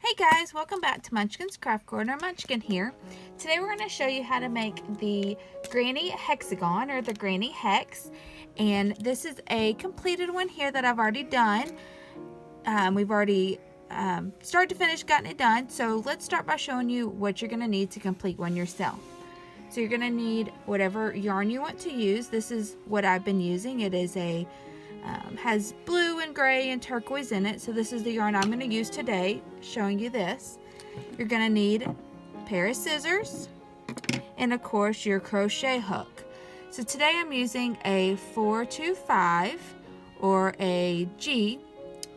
Hey guys, welcome back to Munchkin's Craft Corner. Munchkin here. Today we're going to show you how to make the granny hexagon or the granny hex. And this is a completed one here that I've already done. We've already start to finish gotten it done. So let's start by showing you what you're going to need to complete one yourself. So you're going to need whatever yarn you want to use. This is what I've been using. It is a has blue and gray and turquoise in it. So this is the yarn I'm going to use today, showing you this. You're going to need a pair of scissors and of course your crochet hook. So today I'm using a 425 or a G.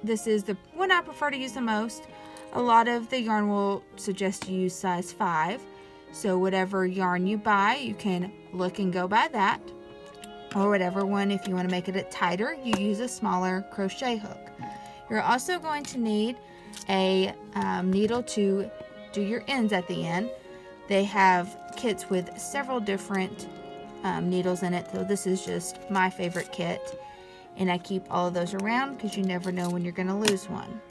This is the one I prefer to use the most. A lot of the yarn will suggest you use size 5. So whatever yarn you buy, you can look and go by that. Or whatever one, if you want to make it tighter, you use a smaller crochet hook. You're also going to need a needle to do your ends at the end. They have kits with several different needles in it, so this is just my favorite kit. And I keep all of those around because you never know when you're going to lose one.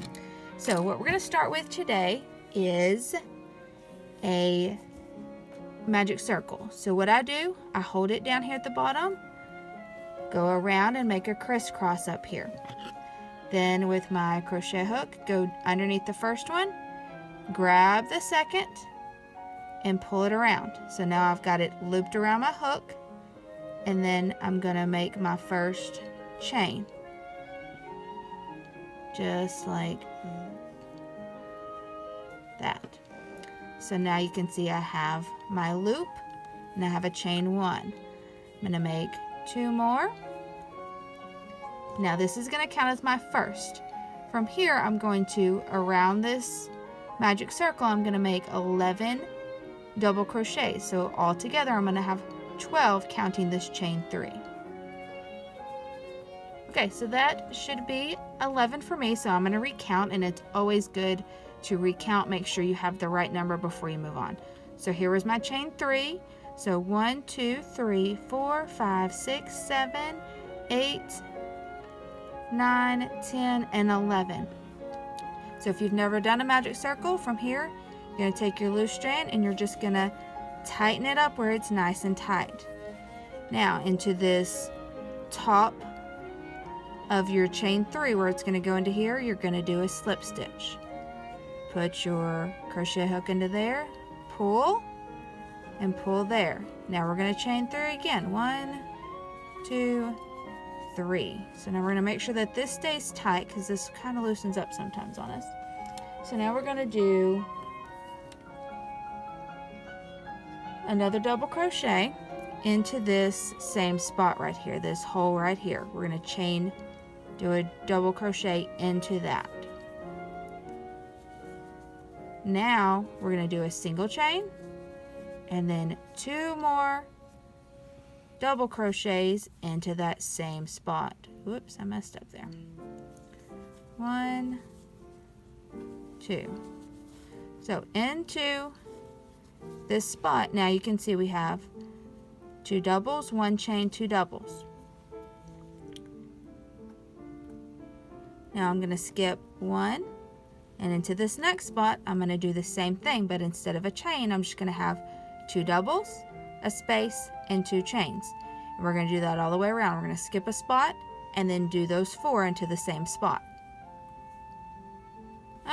So what we're going to start with today is a magic circle. So what I do, I hold it down here at the bottom, go around and make a crisscross up here. Then with my crochet hook, go underneath the first one, grab the second, and pull it around. So now I've got it looped around my hook, and then I'm gonna make my first chain. Just like that. So now you can see I have my loop, and I have a chain 1. I'm gonna make 2 more. Now this is going to count as my first. From here I'm going to, around this magic circle, I'm going to make 11 double crochets. So all together I'm going to have 12 counting this chain 3. Okay, so that should be 11 for me, so I'm going to recount, and it's always good to recount. Make sure you have the right number before you move on. So here was my chain 3. So 1, 2, 3, 4, 5, 6, 7, 8, 9, 10, and 11. So if you've never done a magic circle, from here, you're going to take your loose strand and you're just going to tighten it up where it's nice and tight. Now into this top of your chain 3 where it's going to go into here, you're going to do a slip stitch. Put your crochet hook into there, pull, and pull there. Now we're going to chain 3 again. 1, 2, 3. So now we're going to make sure that this stays tight because this kind of loosens up sometimes on us. So now we're going to do another double crochet into this same spot right here, this hole right here. We're going to do a double crochet into that. Now we're going to do a single chain and then 2 more double crochets into that same spot. Whoops, I messed up there. 1, 2. So into this spot, now you can see we have 2 doubles, 1 chain, 2 doubles. Now I'm going to skip 1, and into this next spot I'm going to do the same thing, but instead of a chain I'm just going to have 2 doubles, a space, and 2 chains. And we're going to do that all the way around. We're going to skip a spot and then do those 4 into the same spot.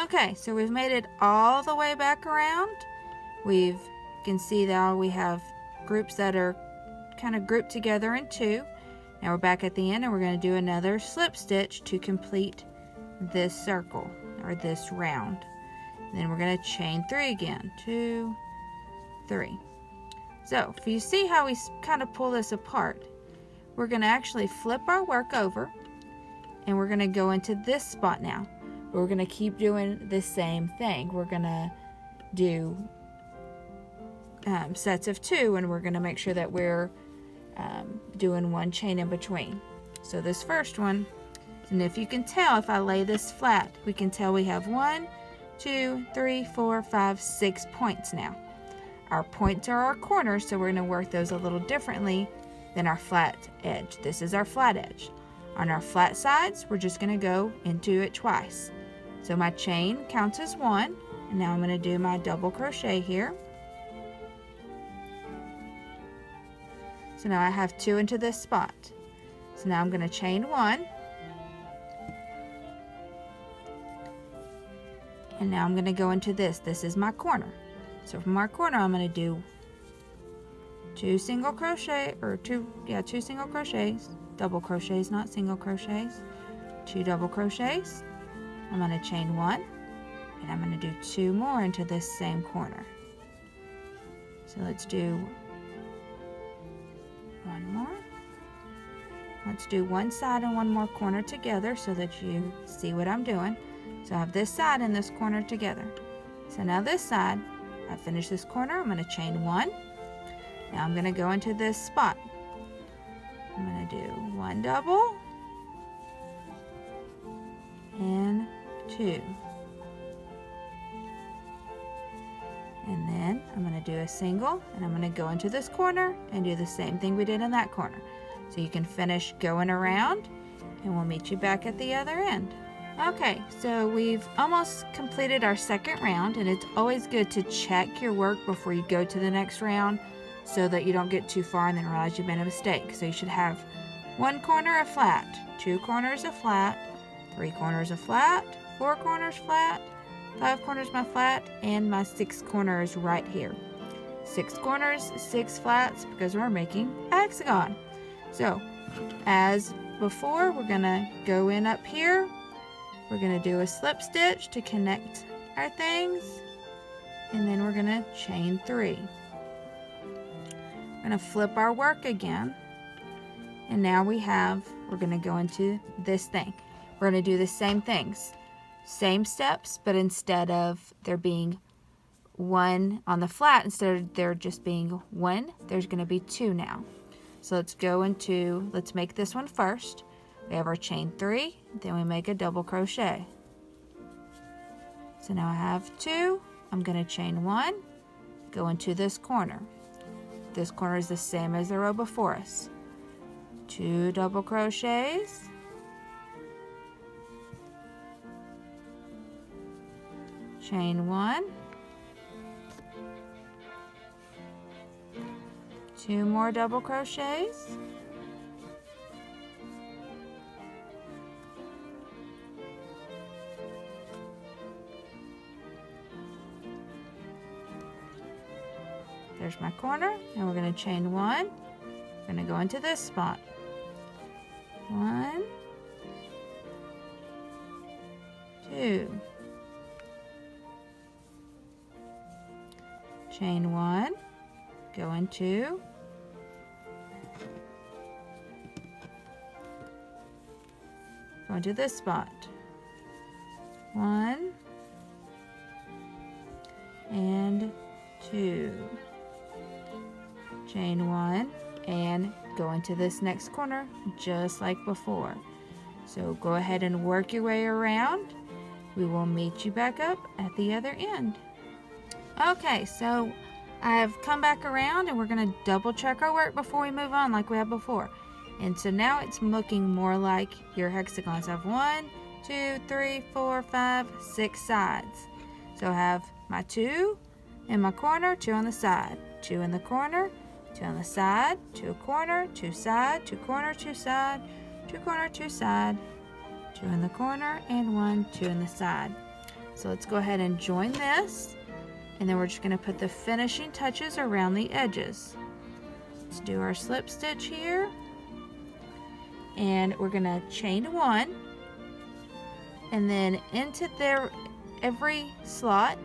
Okay, so we've made it all the way back around. You can see now we have groups that are kind of grouped together in 2. Now we're back at the end and we're going to do another slip stitch to complete this circle or this round. And then we're going to chain 3 again. 2, 3. So if you see how we kind of pull this apart, we're going to actually flip our work over and we're going to go into this spot now. We're going to keep doing the same thing. We're going to do sets of 2, and we're going to make sure that we're doing 1 chain in between. So this first one, and if you can tell, if I lay this flat, we can tell we have 1, 2, 3, 4, 5, 6 points now. Our points are our corners, so we're going to work those a little differently than our flat edge. This is our flat edge. On our flat sides, we're just going to go into it twice. So my chain counts as 1, And now I'm going to do my double crochet here. So now I have 2 into this spot. So now I'm going to chain 1. And now I'm going to go into this. This is my corner. So from our corner I'm going to do 2 single crochet, or 2 single crochets, double crochets, not single crochets, 2 double crochets. I'm going to chain 1, and I'm going to do 2 more into this same corner. So let's do 1 more. Let's do one side and one more corner together so that you see what I'm doing. So I have this side and this corner together. So now this side, I finished this corner, I'm going to chain 1. Now I'm going to go into this spot. I'm going to do 1 double and 2. And then I'm going to do a single, and I'm going to go into this corner and do the same thing we did in that corner. So you can finish going around, and we'll meet you back at the other end. Okay, so we've almost completed our second round, and it's always good to check your work before you go to the next round so that you don't get too far and then realize you've made a mistake. So you should have 1 corner of flat, 2 corners of flat, 3 corners of flat, 4 corners flat, 5 corners my flat, and my 6th corner is right here. 6 corners, 6 flats, because we're making a hexagon. So as before, we're gonna go in up here. We're gonna do a slip stitch to connect our things, and then we're gonna chain 3. We're gonna flip our work again, and now we're gonna go into this thing. We're gonna do the same things, same steps, but instead of there being 1 on the flat, instead of there just being 1, there's gonna be 2 now. So let's make this one first. We have our chain 3, then we make a double crochet. So now I have 2, I'm going to chain 1, go into this corner. This corner is the same as the row before us. 2 double crochets, chain 1, 2 more double crochets, there's my corner, and we're going to chain 1. We're going to go into this spot. 1, 2, chain 1, go into, go into this spot. 1 and 2. Chain 1 and go into this next corner just like before. So go ahead and work your way around. We will meet you back up at the other end. Okay, so I have come back around, and we're going to double check our work before we move on like we had before. And so now it's looking more like your hexagons. I have 1, 2, 3, 4, 5, 6 sides. So I have my 2 in my corner, 2 on the side, 2 in the corner, 2 on the side, 2 corner, 2 side, 2 corner, 2 side, 2 corner, 2 side, 2 in the corner, and 1, 2 in the side. So let's go ahead and join this, and then we're just going to put the finishing touches around the edges. Let's do our slip stitch here, and we're going to chain 1, and then into there, every slot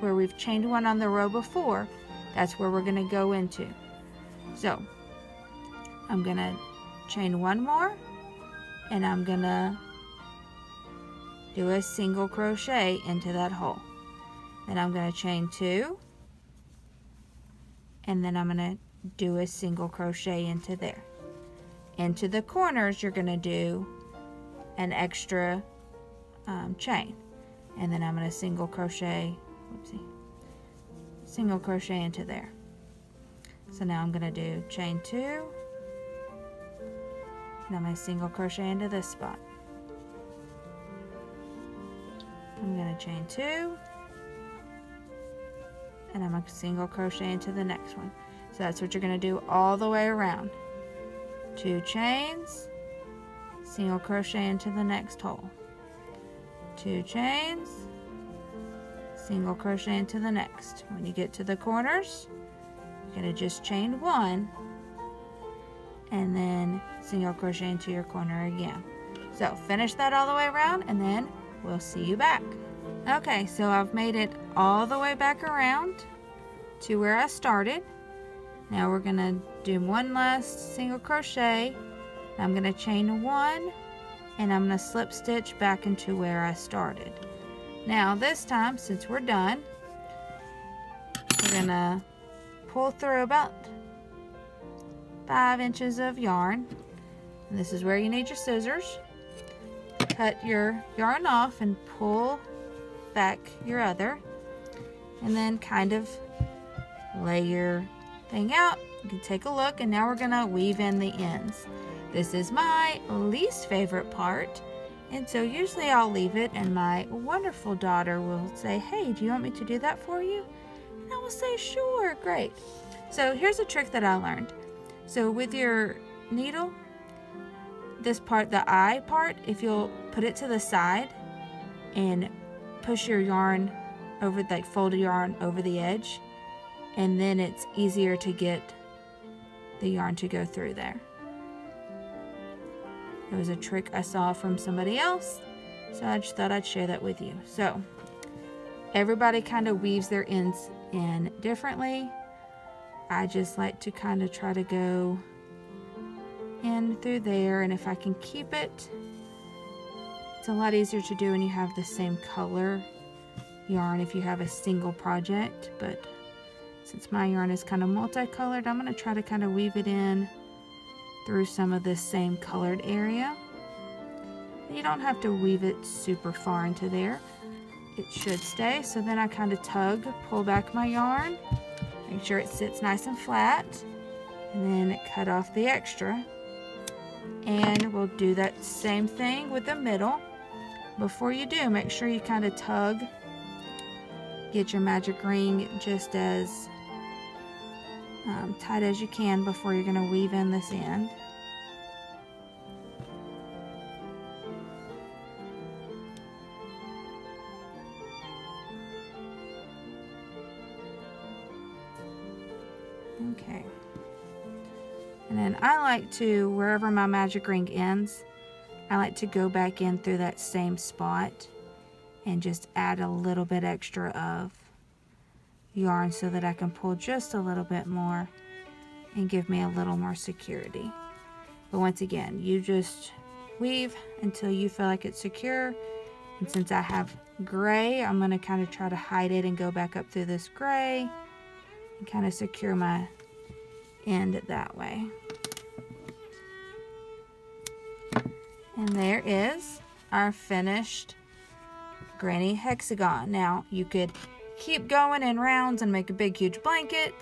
where we've chained 1 on the row before, that's where we're going to go into. So I'm going to chain 1 more, and I'm going to do a single crochet into that hole. Then I'm going to chain 2, and then I'm going to do a single crochet into there. Into the corners, you're going to do an extra chain, and then I'm going to single crochet into there. So now I'm going to do chain 2, and I'm going to single crochet into this spot. I'm going to chain 2, and I'm going to single crochet into the next one. So that's what you're going to do all the way around. 2 chains, single crochet into the next hole. 2 chains, single crochet into the next. When you get to the corners, you're going to just chain 1 and then single crochet into your corner again. So finish that all the way around and then we'll see you back. Okay, so I've made it all the way back around to where I started. Now we're going to do one last single crochet. I'm going to chain 1 and I'm going to slip stitch back into where I started. Now this time, since we're done, we're going to pull through about 5 inches of yarn. And this is where you need your scissors. Cut your yarn off and pull back your other, and then kind of lay your thing out. You can take a look, and now we're gonna weave in the ends. This is my least favorite part, and so usually I'll leave it and my wonderful daughter will say, hey, do you want me to do that for you? And I will say, sure, great. So here's a trick that I learned. So with your needle, this part, the eye part, if you'll put it to the side and push your yarn over, like fold your yarn over the edge, and then it's easier to get the yarn to go through there. It was a trick I saw from somebody else, so I just thought I'd share that with you. So everybody kind of weaves their ends in differently. I just like to kind of try to go in through there, and if I can keep it, it's a lot easier to do when you have the same color yarn if you have a single project. But since my yarn is kind of multicolored, I'm going to try to kind of weave it in through some of this same colored area. You don't have to weave it super far into there. It should stay. So then I kind of tug, pull back my yarn, make sure it sits nice and flat, and then cut off the extra. And we'll do that same thing with the middle. Before you do, make sure you kind of tug, get your magic ring just as tight as you can before you're going to weave in this end. Okay. And then I like to, wherever my magic ring ends, I like to go back in through that same spot and just add a little bit extra of yarn so that I can pull just a little bit more and give me a little more security. But once again, you just weave until you feel like it's secure. And since I have gray, I'm going to kind of try to hide it and go back up through this gray and kind of secure my end that way. And there is our finished granny hexagon. Now you could keep going in rounds and make a big huge blanket,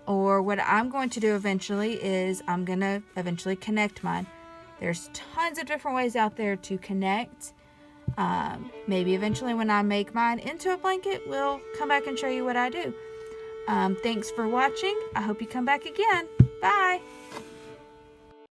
or what I'm going to do eventually is I'm going to eventually connect mine. There's tons of different ways out there to connect. Maybe eventually when I make mine into a blanket, we'll come back and show you what I do. Thanks for watching. I hope you come back again. Bye.